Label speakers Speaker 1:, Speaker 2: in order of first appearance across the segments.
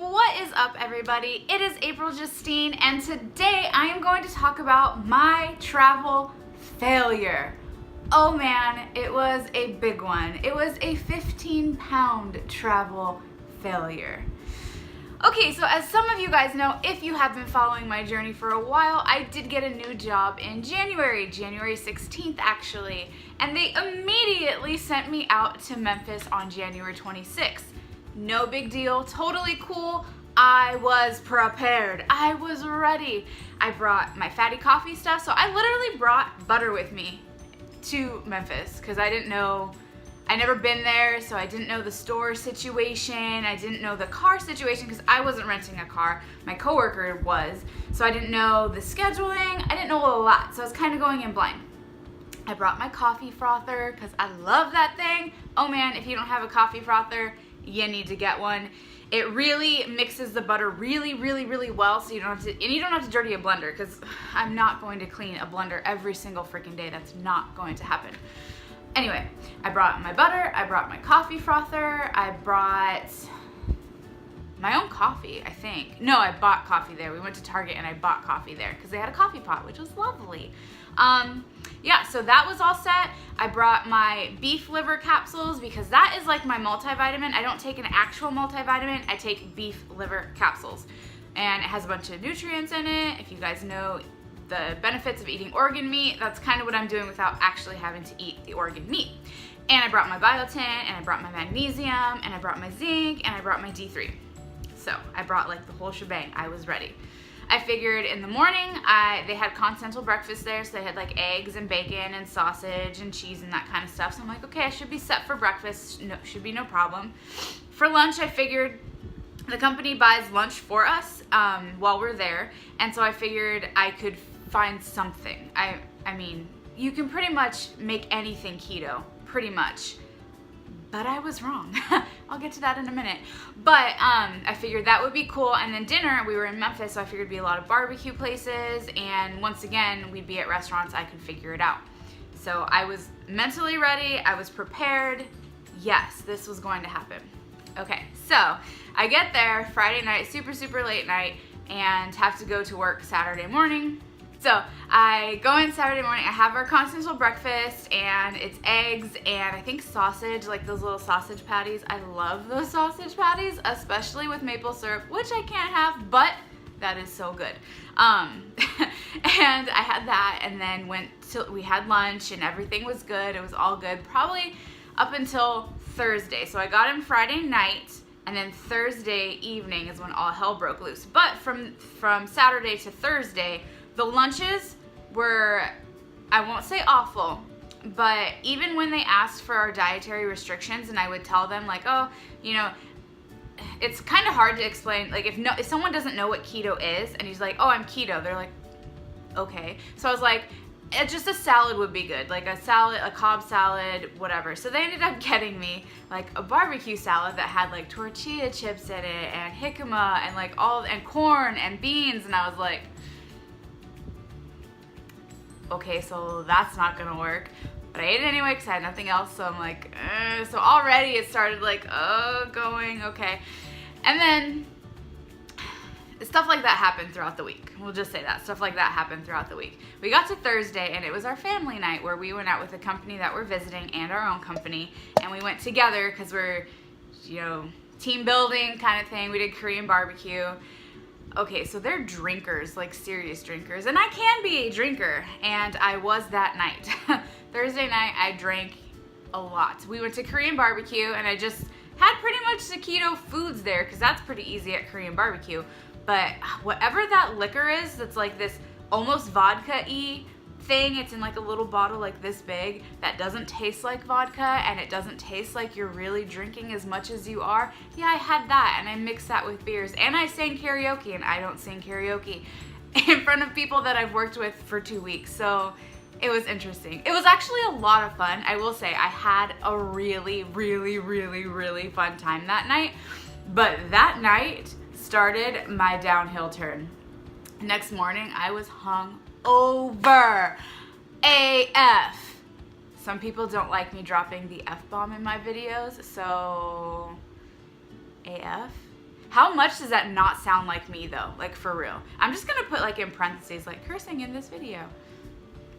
Speaker 1: What is up, everybody? It is April Justine, and today I am going to talk about my travel failure. Oh man, it was a big one. It was a 15-pound travel failure. Okay, so as some of you guys know, if you have been following my journey for a while, I did get a new job in January 16th actually, and they immediately sent me out to Memphis on January 26th. No big deal, totally cool. I was prepared. I was ready. I brought my fatty coffee stuff, so I literally brought butter with me to Memphis because I didn't know, I never been there, so I didn't know the store situation. I didn't know the car situation because I wasn't renting a car. My coworker was, so I didn't know the scheduling. I didn't know a lot, so I was kind of going in blind. I brought my coffee frother because I love that thing. Oh man, if you don't have a coffee frother, you need to get one. It really mixes the butter really well, so you don't have to dirty a blender, because I'm not going to clean a blender every single freaking day. That's not going to happen. Anyway, I brought my butter, I brought my coffee frother, I brought my own coffee, I think. No, I bought coffee there. We went to Target and I bought coffee there because they had a coffee pot, which was lovely. Yeah, so that was all set. I brought my beef liver capsules because that is like my multivitamin. I don't take an actual multivitamin, I take beef liver capsules. And it has a bunch of nutrients in it. If you guys know the benefits of eating organ meat, that's kind of what I'm doing without actually having to eat the organ meat. And I brought my biotin, and I brought my magnesium, and I brought my zinc, and I brought my D3. So I brought like the whole shebang. I was ready. I figured in the morning, they had continental breakfast there, so they had like eggs and bacon and sausage and cheese and that kind of stuff. So I'm like, okay, I should be set for breakfast. No, should be no problem. For lunch, I figured the company buys lunch for us while we're there, and so I figured I could find something. I mean, you can pretty much make anything keto, pretty much. But I was wrong. I'll get to that in a minute. But I figured that would be cool. And then dinner, we were in Memphis, so I figured it'd be a lot of barbecue places. And once again, we'd be at restaurants. I could figure it out. So I was mentally ready. I was prepared. Yes, this was going to happen. Okay, so I get there Friday night, super late night, and have to go to work Saturday morning. So I go in Saturday morning, I have our continental breakfast, and it's eggs and I think sausage, like those little sausage patties. I love those sausage patties, especially with maple syrup, which I can't have, but that is so good. And I had that, and then we had lunch, and everything was good. It was all good, probably up until Thursday. So I got in Friday night, and then Thursday evening is when all hell broke loose. But from Saturday to Thursday, the lunches were, I won't say awful, but even when they asked for our dietary restrictions and I would tell them like, oh, you know, it's kind of hard to explain, like if someone doesn't know what keto is and he's like, oh, I'm keto, they're like, okay. So I was like, just a salad would be good, like a salad, a Cobb salad, whatever. So they ended up getting me like a barbecue salad that had like tortilla chips in it and jicama and like and corn and beans, and I was like, okay, so that's not gonna work. But I ate it anyway because I had nothing else, so I'm like, so already it started like, going, okay. And then stuff like that happened throughout the week. We'll just say that. Stuff like that happened throughout the week. We got to Thursday, and it was our family night where we went out with a company that we're visiting and our own company, and we went together because we're, you know, team building kind of thing. We did Korean barbecue. Okay, so they're drinkers, like serious drinkers, and I can be a drinker, and I was that night. Thursday night, I drank a lot. We went to Korean barbecue, and I just had pretty much the keto foods there, because that's pretty easy at Korean barbecue, but whatever that liquor is, that's like this almost vodka-y thing, it's in like a little bottle like this big, that doesn't taste like vodka, and it doesn't taste like you're really drinking as much as you are. Yeah, I had that, and I mixed that with beers, and I sang karaoke, and I don't sing karaoke in front of people that I've worked with for 2 weeks, so it was interesting. It was actually a lot of fun. I will say I had a really fun time that night, but that night started my downhill turn. Next morning, I was hung over AF. Some people don't like me dropping the F-bomb in my videos, so AF. How much does that not sound like me though? Like for real. I'm just gonna put like in parentheses like cursing in this video.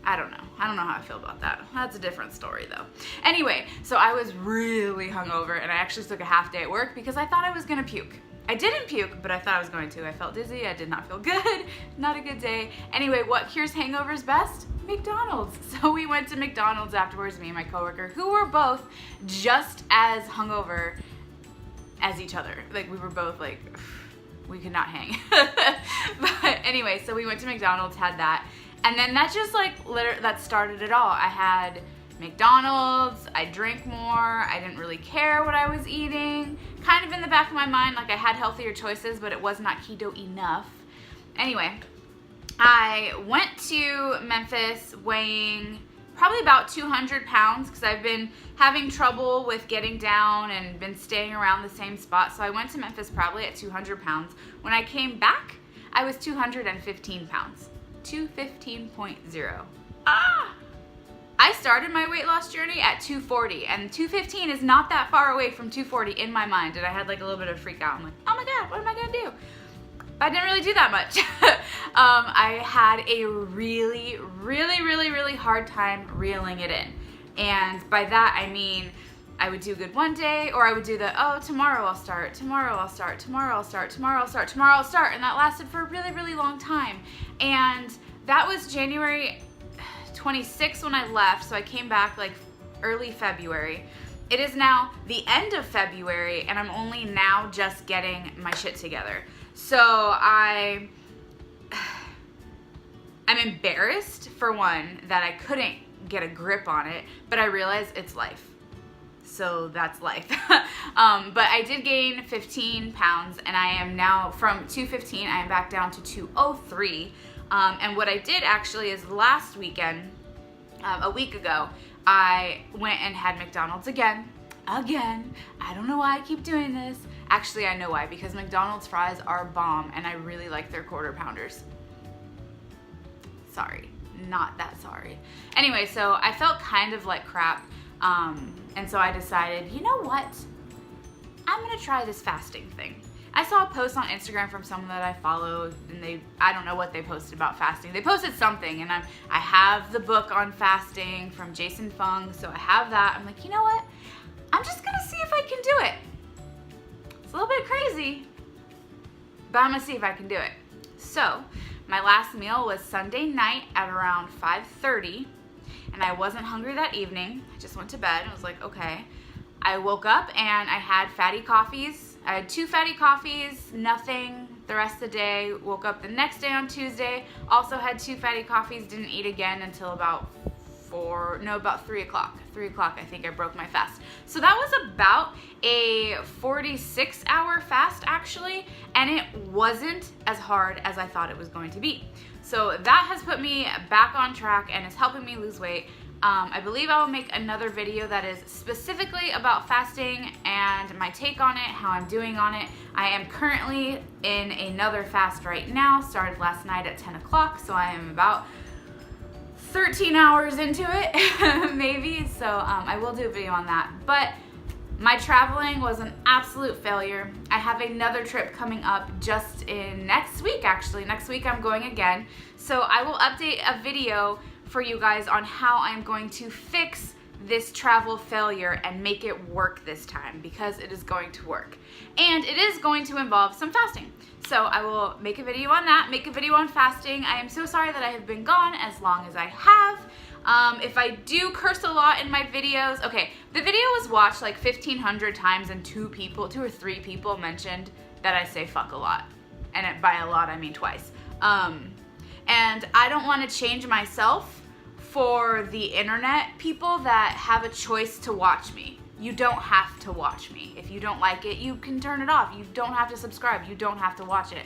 Speaker 1: I don't know how I feel about that. That's a different story though. Anyway, so I was really hungover and I actually took a half day at work because I thought I was gonna puke. I didn't puke, but I thought I was going to. I felt dizzy, I did not feel good, not a good day. Anyway, what cures hangovers best? McDonald's. So we went to McDonald's afterwards, me and my coworker, who were both just as hungover as each other. Like we were both like, we could not hang. But anyway, so we went to McDonald's, had that. And then that just like, that started it all. I had McDonald's, I drank more, I didn't really care what I was eating. Kind of in the back of my mind, like I had healthier choices, but it was not keto enough. Anyway, I went to Memphis weighing probably about 200 pounds because I've been having trouble with getting down and been staying around the same spot. So I went to Memphis probably at 200 pounds. When I came back, I was 215 pounds. 215.0. I started my weight loss journey at 240, and 215 is not that far away from 240 in my mind, and I had like a little bit of freak out. I'm like, oh my God, what am I gonna do? But I didn't really do that much. I had a really hard time reeling it in. And by that, I mean, I would do good one day, or I would do the, oh, tomorrow I'll start, tomorrow I'll start, tomorrow I'll start, tomorrow I'll start, tomorrow I'll start. And that lasted for a really long time. And that was January 26th when I left, so I came back like early February. It is now the end of February, and I'm only now just getting my shit together. So I'm embarrassed, for one, that I couldn't get a grip on it, but I realize it's life. So that's life. But I did gain 15 pounds, and I am now, from 215, I am back down to 203. And what I did actually is last weekend, a week ago, I went and had McDonald's again. I don't know why I keep doing this. Actually, I know why, because McDonald's fries are bomb, and I really like their quarter pounders. Sorry, not that sorry. Anyway, so I felt kind of like crap, and so I decided, you know what? I'm gonna try this fasting thing. I saw a post on Instagram from someone that I followed, and I don't know what they posted about fasting. They posted something, and I have the book on fasting from Jason Fung, so I have that. I'm like, you know what? I'm just gonna see if I can do it. It's a little bit crazy, but I'm gonna see if I can do it. So, my last meal was Sunday night at around 5:30, and I wasn't hungry that evening. I just went to bed and was like, okay. I woke up and I had fatty coffees. I had 2 fatty coffees, nothing the rest of the day. Woke up the next day on Tuesday, also had 2 fatty coffees, didn't eat again until about 3 o'clock. 3 o'clock, I think I broke my fast. So that was about a 46-hour fast actually, and it wasn't as hard as I thought it was going to be. So that has put me back on track and is helping me lose weight. I believe I will make another video that is specifically about fasting and my take on it, how I'm doing on it. I am currently in another fast right now, started last night at 10 o'clock, so I am about 13 hours into it, maybe, so I will do a video on that. But my traveling was an absolute failure. I have another trip coming up just in next week, actually. Next week I'm going again, so I will update a video for you guys on how I'm going to fix this travel failure and make it work this time, because it is going to work. And it is going to involve some fasting. So I will make a video on that, make a video on fasting. I am so sorry that I have been gone as long as I have. If I do curse a lot in my videos, okay, the video was watched like 1,500 times and 2 or 3 people mentioned that I say fuck a lot. And by a lot, I mean twice. And I don't want to change myself for the internet people that have a choice to watch me. You don't have to watch me. If you don't like it, you can turn it off. You don't have to subscribe. You don't have to watch it.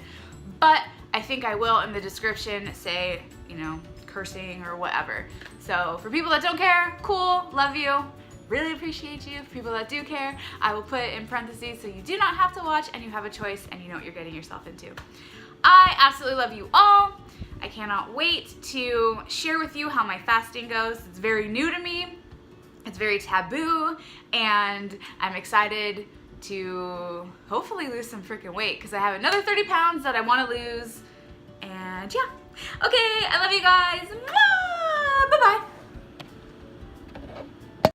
Speaker 1: But I think I will in the description say, you know, cursing or whatever. So for people that don't care, cool, love you, really appreciate you. For people that do care, I will put it in parentheses so you do not have to watch and you have a choice and you know what you're getting yourself into. I absolutely love you all. I cannot wait to share with you how my fasting goes. It's very new to me. It's very taboo, and I'm excited to hopefully lose some freaking weight because I have another 30 pounds that I want to lose. And yeah. Okay, I love you guys. Mwah!